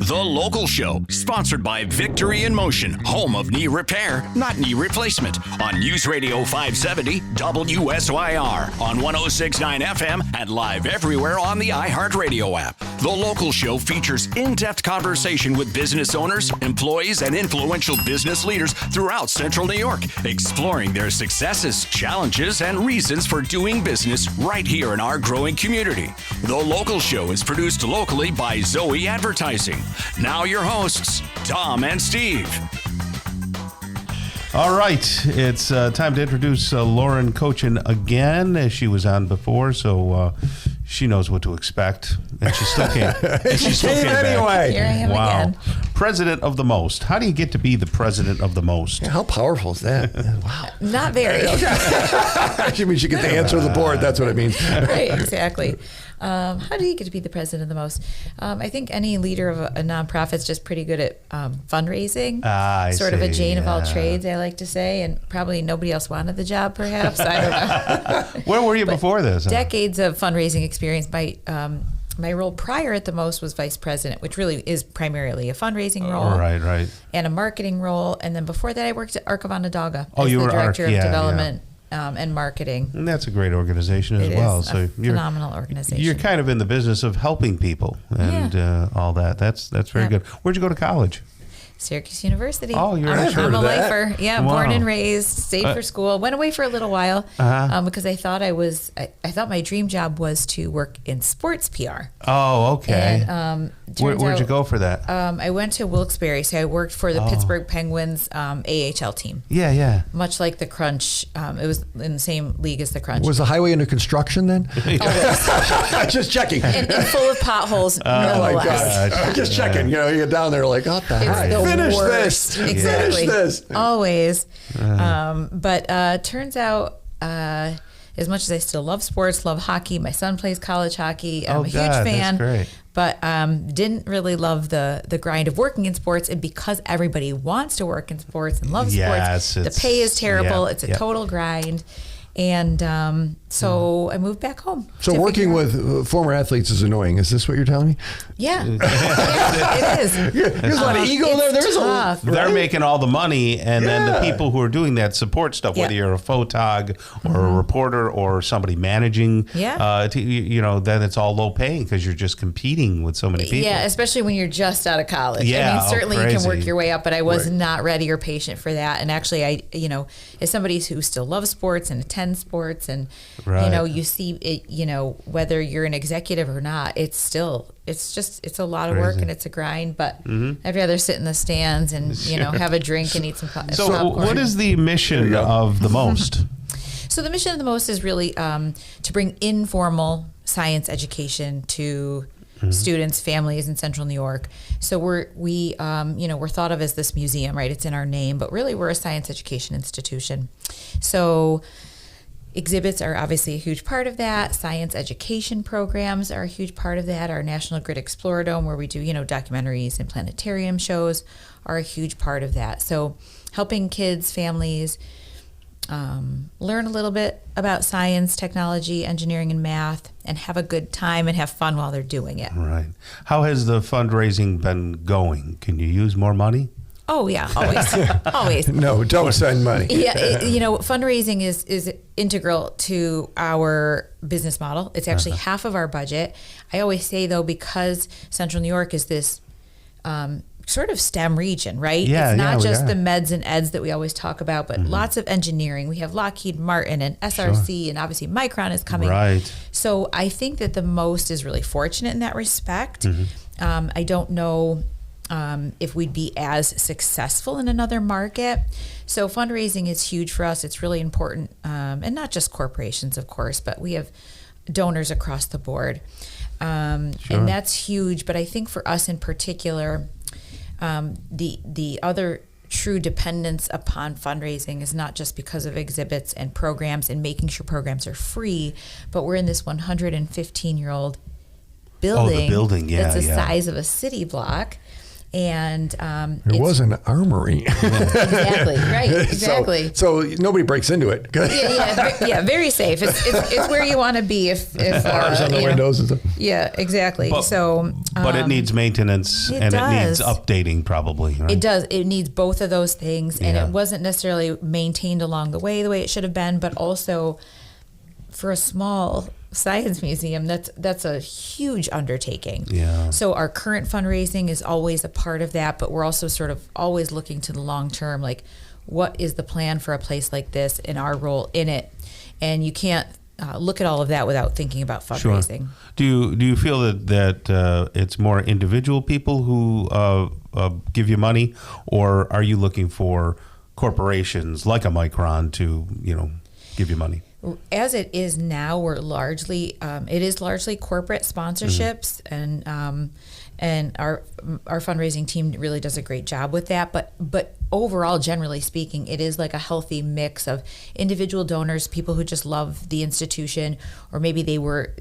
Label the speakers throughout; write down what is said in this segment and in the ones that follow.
Speaker 1: The Local Show, sponsored by Victory in Motion, home of knee repair, not knee replacement, on NewsRadio 570 WSYR, on 106.9 FM, and live everywhere on the iHeartRadio app. The Local Show features in-depth conversation with business owners, employees, and influential business leaders throughout Central New York, exploring their successes, challenges, and reasons for doing business right here in our growing community. The Local Show is produced locally by Zoe Advertising. Now your hosts, Tom and Steve.
Speaker 2: All right, it's time to introduce Lauren Kochian again. She was on before, so she knows what to expect, and she still came. And she still came anyway.
Speaker 3: Here I am again.
Speaker 2: President of the most. How do you get to be the president of the most?
Speaker 4: Yeah, how powerful is that? Wow.
Speaker 3: Not very.
Speaker 4: Actually means you get the answer to the board. That's what it means.
Speaker 3: Right, exactly. How do you get to be the president of the most? I think any leader of a nonprofit is just pretty good at fundraising. Sort of a Jane of all trades, I like to say, and probably nobody else wanted the job, perhaps. I don't know.
Speaker 2: Where were you before this?
Speaker 3: Decades of fundraising experience. My role prior at the most was vice president, which really is primarily a fundraising role.
Speaker 2: Right.
Speaker 3: And a marketing role. And then before that, I worked at Arc of Onondaga as
Speaker 2: you
Speaker 3: the
Speaker 2: were
Speaker 3: director of development.
Speaker 2: Yeah.
Speaker 3: And marketing.
Speaker 2: And that's a great organization as well.
Speaker 3: It is a phenomenal organization.
Speaker 2: You're kind of in the business of helping people and all that. That's very good. Where'd you go to college?
Speaker 3: Syracuse University.
Speaker 2: Oh, you're
Speaker 3: I'm a lifer. Yeah,
Speaker 2: wow.
Speaker 3: Born and raised, stayed for school, went away for a little while because I thought I thought my dream job was to work in sports PR.
Speaker 2: Oh, okay.
Speaker 3: And
Speaker 2: where'd you go for that?
Speaker 3: I went to Wilkes-Barre, so I worked for the Pittsburgh Penguins AHL team.
Speaker 2: Yeah.
Speaker 3: Much like the Crunch, it was in the same league as the Crunch.
Speaker 4: Was the highway under construction then? Just checking.
Speaker 3: And full of potholes.
Speaker 4: Oh my
Speaker 3: gosh.
Speaker 4: gosh! Just checking. You know, you get down there like, what the heck? Finish
Speaker 3: worst.
Speaker 4: this.
Speaker 3: Exactly.
Speaker 4: Finish this.
Speaker 3: Always. But turns out, as much as I still love sports, love hockey, my son plays college hockey. I'm a huge fan.
Speaker 2: That's great.
Speaker 3: But didn't really love the grind of working in sports. And because everybody wants to work in sports and loves sports, the pay is terrible. It's a total grind. And so I moved back home.
Speaker 4: So working with former athletes is annoying. Is this what you're telling me?
Speaker 3: Yeah, it is.
Speaker 4: There's a lot of ego there. There's
Speaker 3: tough.
Speaker 2: They're making all the money, and then the people who are doing that support stuff, whether you're a photog or a reporter or somebody managing, then it's all low paying because you're just competing with so many people.
Speaker 3: Yeah, especially when you're just out of college.
Speaker 2: Yeah,
Speaker 3: I mean, certainly you can work
Speaker 2: crazy.
Speaker 3: your way up, but I was not ready or patient for that. And actually, as somebody who still loves sports and attends sports, and you see it, whether you're an executive or not, it's a lot of work and it's a grind. But I'd rather sit in the stands and have a drink and eat some popcorn.
Speaker 2: So, what is the mission of the most?
Speaker 3: So the mission of the most is really to bring informal science education to students, families in Central New York. So we're thought of as this museum, right? It's in our name, but really we're a science education institution. So exhibits are obviously a huge part of that. Science education programs are a huge part of that. Our National Grid Explorer Dome, where we do, documentaries and planetarium shows, are a huge part of that. So helping kids, families, learn a little bit about science, technology, engineering, and math, and have a good time and have fun while they're doing it.
Speaker 2: Right. How has the fundraising been going? Can you use more money?
Speaker 3: Oh, yeah, always. Always.
Speaker 4: No, don't send money.
Speaker 3: Yeah, fundraising is integral to our business model. It's actually half of our budget. I always say, though, because Central New York is this sort of STEM region, right?
Speaker 2: Yeah,
Speaker 3: it's not just the meds and eds that we always talk about, but lots of engineering. We have Lockheed Martin and SRC, and obviously Micron is coming.
Speaker 2: Right.
Speaker 3: So I think that the most is really fortunate in that respect. I don't know if we'd be as successful in another market. So fundraising is huge for us. It's really important, and not just corporations, of course, but we have donors across the board. And that's huge. But I think for us in particular, the other true dependence upon fundraising is not just because of exhibits and programs and making sure programs are free, but we're in this 115-year-old building,
Speaker 2: the building,
Speaker 3: that's the size of a city block. And
Speaker 4: it was an armory.
Speaker 3: Exactly, right, exactly.
Speaker 4: So nobody breaks into it.
Speaker 3: Yeah, very safe. It's where you want to be if
Speaker 4: bars on the windows and stuff.
Speaker 3: Yeah, exactly.
Speaker 2: But it needs maintenance and it needs updating probably. Right?
Speaker 3: It does. It needs both of those things, and it wasn't necessarily maintained along the way it should have been, but also for a small science museum, that's a huge undertaking.
Speaker 2: Yeah.
Speaker 3: So our current fundraising is always a part of that, but we're also sort of always looking to the long term, like what is the plan for a place like this and our role in it? And you can't look at all of that without thinking about fundraising.
Speaker 2: Sure. Do you feel that it's more individual people who give you money, or are you looking for corporations like a Micron to give you money?
Speaker 3: As it is now, we're largely corporate sponsorships, and our fundraising team really does a great job with that. But overall, generally speaking, it is like a healthy mix of individual donors, people who just love the institution, or maybe they were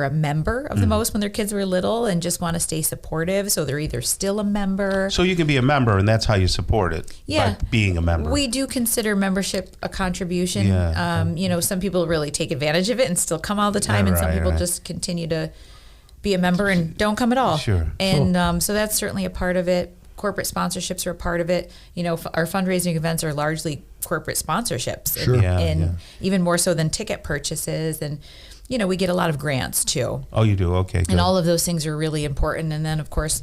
Speaker 3: a member of the most when their kids were little and just want to stay supportive, so they're either still a member.
Speaker 2: So you can be a member, and that's how you support it.
Speaker 3: Yeah,
Speaker 2: by being a member.
Speaker 3: We do consider membership a contribution.
Speaker 2: Yeah.
Speaker 3: Some people really take advantage of it and still come all the time, and some people just continue to be a member and don't come at all.
Speaker 2: Sure.
Speaker 3: And so that's certainly a part of it. Corporate sponsorships are a part of it. Our fundraising events are largely corporate sponsorships,
Speaker 4: Sure.
Speaker 3: and even more so than ticket purchases. And we get a lot of grants too.
Speaker 2: Oh, you do? Okay, good.
Speaker 3: And all of those things are really important. And then, of course,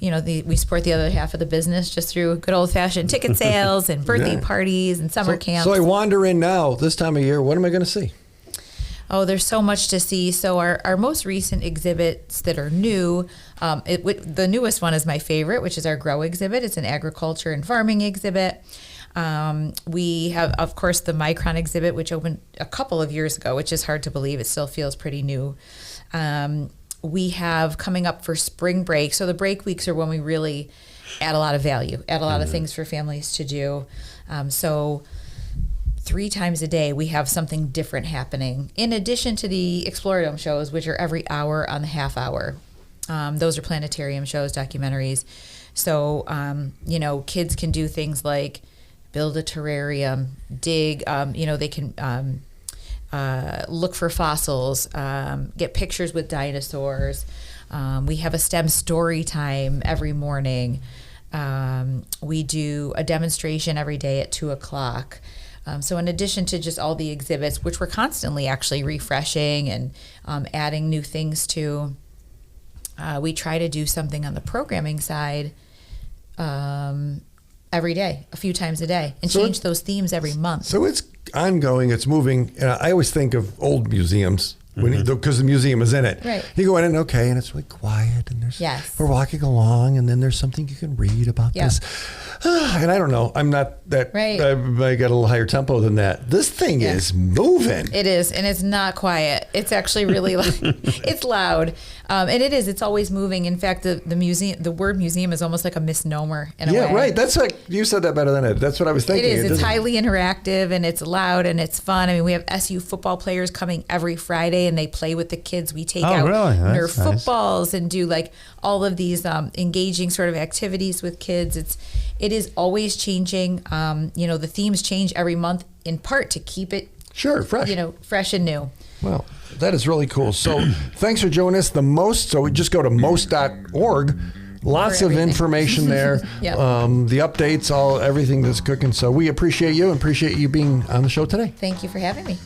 Speaker 3: we support the other half of the business just through good old-fashioned ticket sales and birthday parties and summer camps.
Speaker 4: So I wander in now, this time of year, what am I going to see?
Speaker 3: Oh, there's so much to see. So our most recent exhibits that are new, the newest one is my favorite, which is our Grow exhibit. It's an agriculture and farming exhibit. We have, of course, the Micron exhibit, which opened a couple of years ago, which is hard to believe. It still feels pretty new. We have coming up for spring break. So the break weeks are when we really add a lot of value, add a lot of things for families to do. So 3 times a day, we have something different happening. In addition to the Explorium shows, which are every hour on the half hour. Those are planetarium shows, documentaries. So, kids can do things like build a terrarium, dig, they can look for fossils, get pictures with dinosaurs. We have a STEM story time every morning. We do a demonstration every day at 2:00. So in addition to just all the exhibits, which we're constantly actually refreshing and adding new things to, we try to do something on the programming side every day, a few times a day, and change those themes every month.
Speaker 4: So it's ongoing, it's moving. I always think of old museums because the museum is in it.
Speaker 3: Right.
Speaker 4: You go in and and it's really quiet, and we're walking along, and then there's something you can read about this. And I don't know, I'm not that, I got a little higher tempo than that. This thing is moving.
Speaker 3: It is, and it's not quiet. It's actually really it's loud. And it's always moving. In fact, the museum, the word museum is almost like a misnomer in a way.
Speaker 4: Yeah, right. That's like, you said that better than it. That's what I was thinking.
Speaker 3: It is. It's highly interactive, and it's loud, and it's fun. I mean, we have SU football players coming every Friday, and they play with the kids. We take out Nerf footballs and do like all of these engaging sort of activities with kids. It is always changing. The themes change every month, in part to keep it fresh. Fresh and new.
Speaker 4: Well, that is really cool. So thanks for joining us. So we just go to most.org. Lots of information there. The updates, everything that's cooking. So we appreciate you and appreciate you being on the show today.
Speaker 3: Thank you for having me.